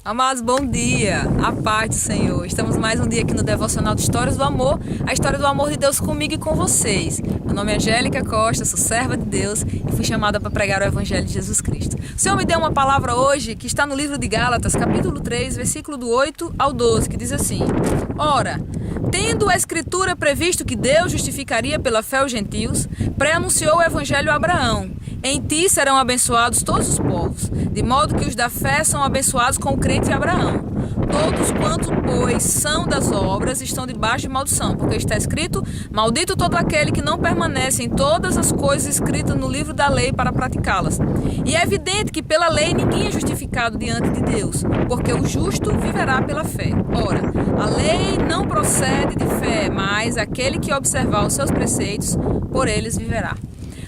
Amados, bom dia, a paz do Senhor. Estamos mais um dia aqui no Devocional de Histórias do Amor, a história do amor de Deus comigo e com vocês. Meu nome é Angélica Costa, sou serva de Deus e fui chamada para pregar o Evangelho de Jesus Cristo. O Senhor me deu uma palavra hoje que está no livro de Gálatas, capítulo 3, versículo do 8 ao 12, que diz assim: Ora, tendo a Escritura previsto que Deus justificaria pela fé os gentios, pré-anunciou o Evangelho a Abraão. Em ti serão abençoados todos os povos, de modo que os da fé são abençoados com o crente Abraão. Todos quantos, pois, são das obras, estão debaixo de maldição, porque está escrito: maldito todo aquele que não permanece em todas as coisas escritas no livro da lei para praticá-las. E é evidente que pela lei ninguém é justificado diante de Deus, porque o justo viverá pela fé. Ora, a lei não procede de fé, mas aquele que observar os seus preceitos, por eles viverá.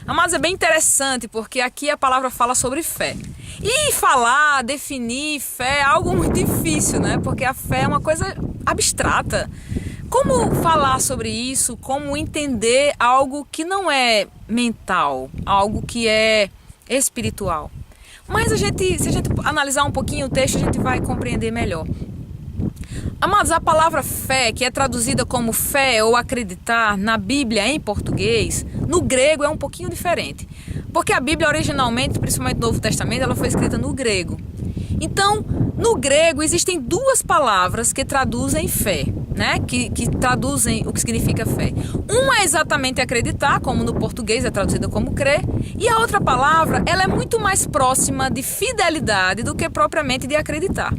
Amados, é bem interessante porque aqui a palavra fala sobre fé. E falar, definir fé é algo muito difícil, né? Porque a fé é uma coisa abstrata. Como falar sobre isso? Como entender algo que não é mental, algo que é espiritual? Mas se a gente analisar um pouquinho o texto, a gente vai compreender melhor. Amados, a palavra fé, que é traduzida como fé ou acreditar na Bíblia em português, no grego é um pouquinho diferente. Porque a Bíblia originalmente, principalmente no Novo Testamento, ela foi escrita no grego. Então, no grego existem duas palavras que traduzem fé, né? Que traduzem o que significa fé. Uma é exatamente acreditar, como no português é traduzida como crer, e a outra palavra, ela é muito mais próxima de fidelidade do que propriamente de acreditar.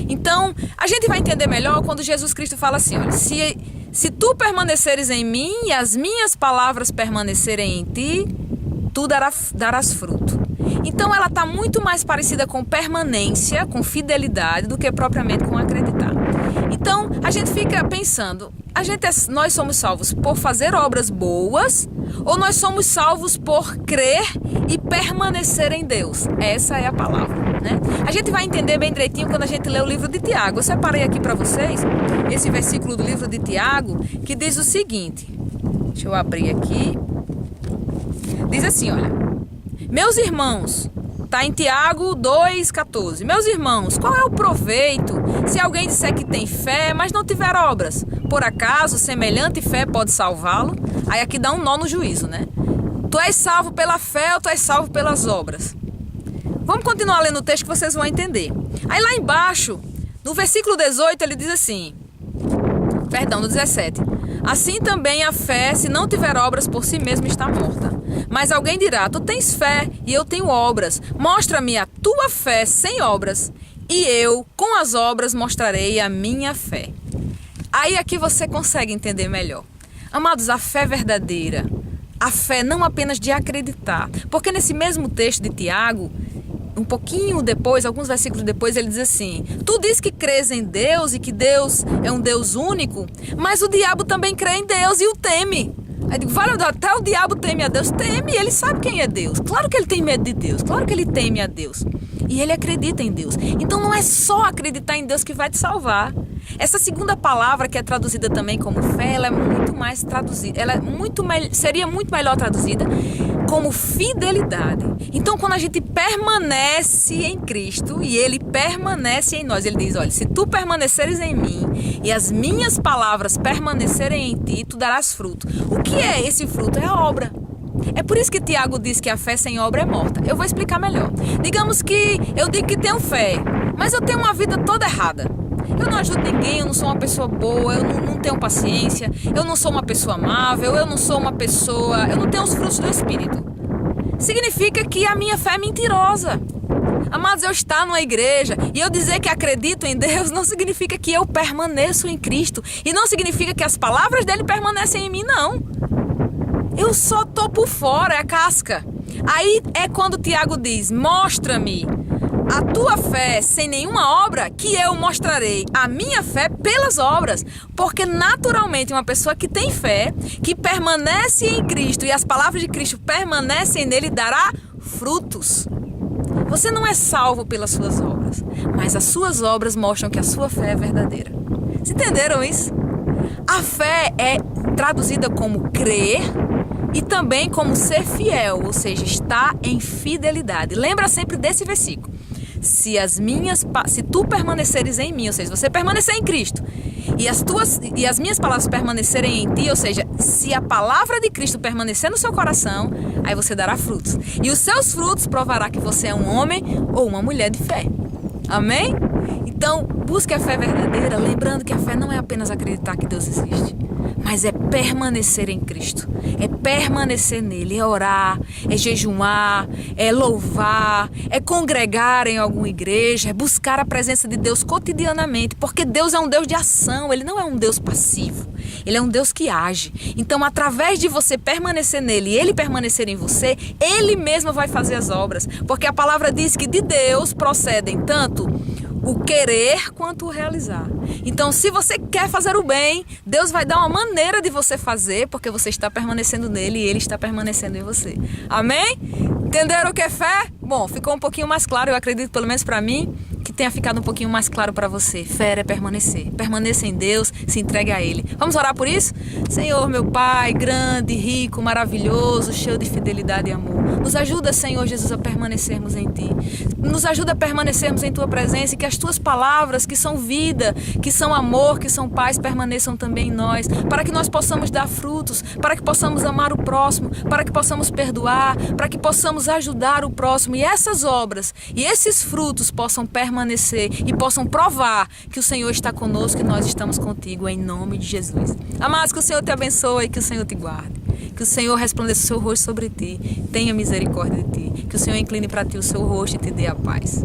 Então, a gente vai entender melhor quando Jesus Cristo fala assim: olha, se tu permaneceres em mim e as minhas palavras permanecerem em ti, tu darás fruto. Então ela está muito mais parecida com permanência, com fidelidade, do que propriamente com acreditar. Então a gente fica pensando, nós somos salvos por fazer obras boas ou nós somos salvos por crer e permanecer em Deus? Essa é a palavra, né? A gente vai entender bem direitinho quando a gente lê o livro de Tiago. Eu separei aqui para vocês esse versículo do livro de Tiago que diz o seguinte. Deixa eu abrir aqui. Diz assim, olha: meus irmãos, está em Tiago 2,14. Meus irmãos, qual é o proveito se alguém disser que tem fé, mas não tiver obras? Por acaso, semelhante fé pode salvá-lo? Aí aqui dá um nó no juízo, né? Tu és salvo pela fé ou tu és salvo pelas obras? Vamos continuar lendo o texto que vocês vão entender. Aí lá embaixo, no versículo 18, ele diz assim... Perdão, no 17. Assim também a fé, se não tiver obras, por si mesma está morta. Mas alguém dirá: tu tens fé e eu tenho obras. Mostra-me a tua fé sem obras, e eu, com as obras, mostrarei a minha fé. Aí aqui você consegue entender melhor. Amados, a fé verdadeira, a fé não apenas de acreditar. Porque nesse mesmo texto de Tiago, um pouquinho depois, alguns versículos depois, ele diz assim: tu diz que crês em Deus e que Deus é um Deus único, mas o diabo também crê em Deus e o teme. Aí eu digo: vale, até o diabo teme a Deus. Teme, ele sabe quem é Deus. Claro que ele tem medo de Deus, claro que ele teme a Deus. E ele acredita em Deus. Então não é só acreditar em Deus que vai te salvar. Essa segunda palavra, que é traduzida também como fé, ela é muito mais traduzida, seria muito melhor traduzida como fidelidade. Então, quando a gente permanece em Cristo e Ele permanece em nós, Ele diz: olha, se tu permaneceres em mim e as minhas palavras permanecerem em ti, tu darás fruto. O que é esse fruto? É a obra. É por isso que Tiago diz que a fé sem obra é morta. Eu vou explicar melhor. Digamos que eu digo que tenho fé, mas eu tenho uma vida toda errada. Eu não ajudo ninguém, eu não sou uma pessoa boa, eu não tenho paciência, eu não sou uma pessoa amável, eu não tenho os frutos do Espírito. Significa que a minha fé é mentirosa. Amados, eu estar numa igreja e eu dizer que acredito em Deus não significa que eu permaneço em Cristo. E não significa que as palavras dele permanecem em mim, não. Eu só tô por fora, é a casca. Aí é quando Tiago diz: mostra-me a tua fé sem nenhuma obra, que eu mostrarei a minha fé pelas obras. Porque naturalmente uma pessoa que tem fé, que permanece em Cristo e as palavras de Cristo permanecem nele, dará frutos. Você não é salvo pelas suas obras, mas as suas obras mostram que a sua fé é verdadeira. Vocês entenderam isso? A fé é traduzida como crer e também como ser fiel, ou seja, estar em fidelidade. Lembra sempre desse versículo. se tu permaneceres em mim, ou seja, você permanecer em Cristo, e as minhas palavras permanecerem em ti, ou seja, se a palavra de Cristo permanecer no seu coração, aí você dará frutos. E os seus frutos provará que você é um homem ou uma mulher de fé. Amém? Então, busque a fé verdadeira, lembrando que a fé não é apenas acreditar que Deus existe, mas é permanecer em Cristo, é permanecer nele, é orar, é jejuar, é louvar, é congregar em alguma igreja, é buscar a presença de Deus cotidianamente, porque Deus é um Deus de ação, Ele não é um Deus passivo, Ele é um Deus que age. Então, através de você permanecer nele e Ele permanecer em você, Ele mesmo vai fazer as obras, porque a palavra diz que de Deus procedem tanto o querer quanto o realizar. Então, se você quer fazer o bem, Deus vai dar uma maneira de você fazer, porque você está permanecendo nele e Ele está permanecendo em você. Amém? Entenderam o que é fé? Bom, ficou um pouquinho mais claro, eu acredito, pelo menos para mim, que tenha ficado um pouquinho mais claro para você. Fé é permanecer. Permaneça em Deus, se entregue a Ele. Vamos orar por isso? Senhor, meu Pai, grande, rico, maravilhoso, cheio de fidelidade e amor. Nos ajuda, Senhor Jesus, a permanecermos em Ti. Nos ajuda a permanecermos em Tua presença e que as Tuas palavras, que são vida, que são amor, que são paz, permaneçam também em nós, para que nós possamos dar frutos, para que possamos amar o próximo, para que possamos perdoar, para que possamos ajudar o próximo e essas obras e esses frutos possam permanecer e possam provar que o Senhor está conosco e nós estamos contigo, em nome de Jesus. Amados, que o Senhor te abençoe e que o Senhor te guarde. Que o Senhor resplandeça o seu rosto sobre ti, tenha misericórdia de ti. Que o Senhor incline para ti o seu rosto e te dê a paz.